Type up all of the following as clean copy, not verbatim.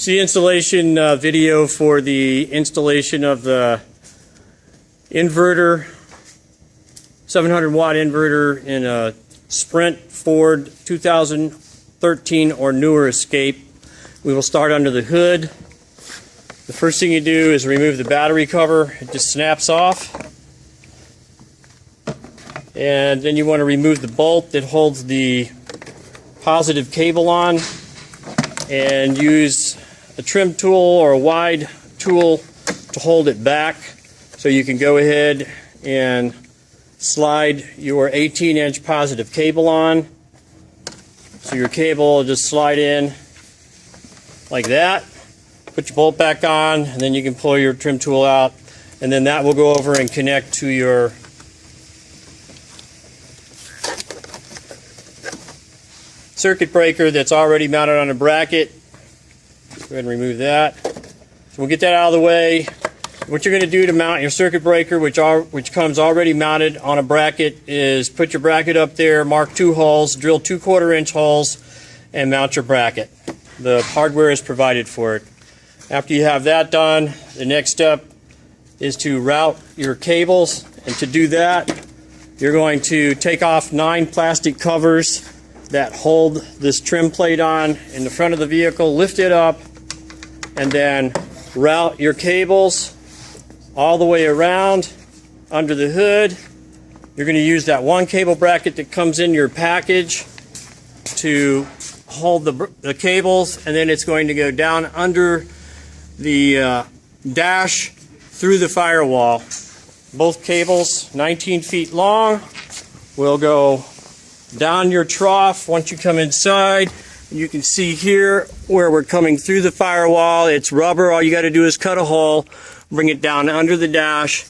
See installation video for the installation of the inverter, 700 watt inverter in a Sprint Ford 2013 or newer Escape. We will start under the hood. The first thing you do is remove the battery cover. It just snaps off. And then you want to remove the bolt that holds the positive cable on, and use a trim tool or a wide tool to hold it back, so you can go ahead and slide your 18-inch positive cable on. So your cable will just slide in like that. Put your bolt back on, and then you can pull your trim tool out, and then that will go over and connect to your circuit breaker that's already mounted on a bracket. Go ahead and remove that. So we'll get that out of the way. What you're going to do to mount your circuit breaker, which comes already mounted on a bracket, is put your bracket up there, mark 2 holes, drill 2 1/4-inch holes, and mount your bracket. The hardware is provided for it. After you have that done, the next step is to route your cables, and to do that, you're going to take off 9 plastic covers that hold this trim plate on in the front of the vehicle, lift it up, and then route your cables all the way around under the hood. You're going to use that 1 cable bracket that comes in your package to hold the cables, and then it's going to go down under the dash through the firewall. Both cables, 19 feet long, will go down your trough. Once you come inside, you can see here where we're coming through the firewall. It's rubber. All you got to do is cut a hole, bring it down under the dash,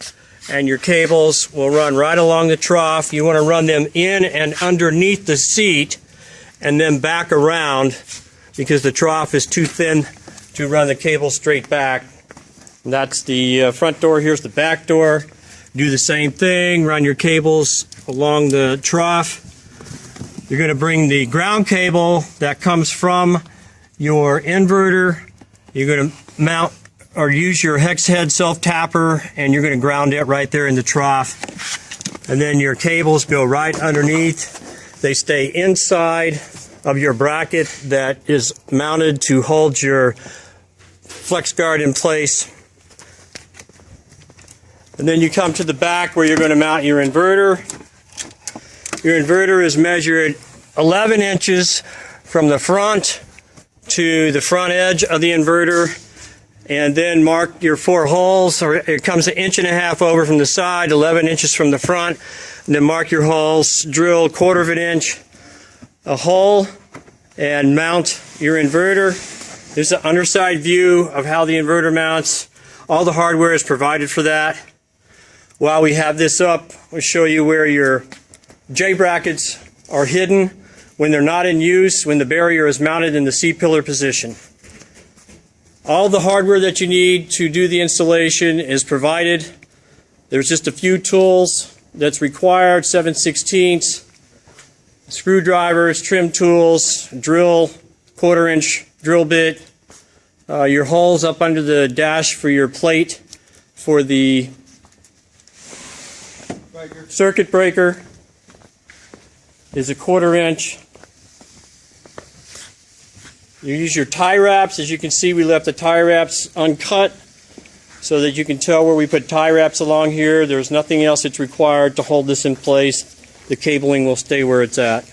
and your cables will run right along the trough. You want to run them in and underneath the seat and then back around, because the trough is too thin to run the cable straight back. And that's the front door. Here's the back door. Do the same thing. Run your cables along the trough. You're going to bring the ground cable that comes from your inverter. You're going to mount or use your hex head self-tapper, and you're going to ground it right there in the trough. And then your cables go right underneath. They stay inside of your bracket that is mounted to hold your flex guard in place. And then you come to the back where you're going to mount your inverter. Your inverter is measured 11 inches from the front to the front edge of the inverter, and then mark your 4 holes, or it comes 1.5 inches over from the side, 11 inches from the front, and then mark your holes, drill 1/4 inch a hole, and mount your inverter. This is an underside view of how the inverter mounts. All the hardware is provided for that. While we have this up, we'll show you where your J-brackets are hidden when they're not in use, when the barrier is mounted in the C-pillar position. All the hardware that you need to do the installation is provided. There's just a few tools that's required: 7/16, screwdrivers, trim tools, drill, 1/4-inch drill bit, your holes up under the dash for your plate for the circuit breaker is 1/4 inch. You use your tie wraps. As you can see, we left the tie wraps uncut so that you can tell where we put tie wraps along here. There's nothing else that's required to hold this in place. The cabling will stay where it's at.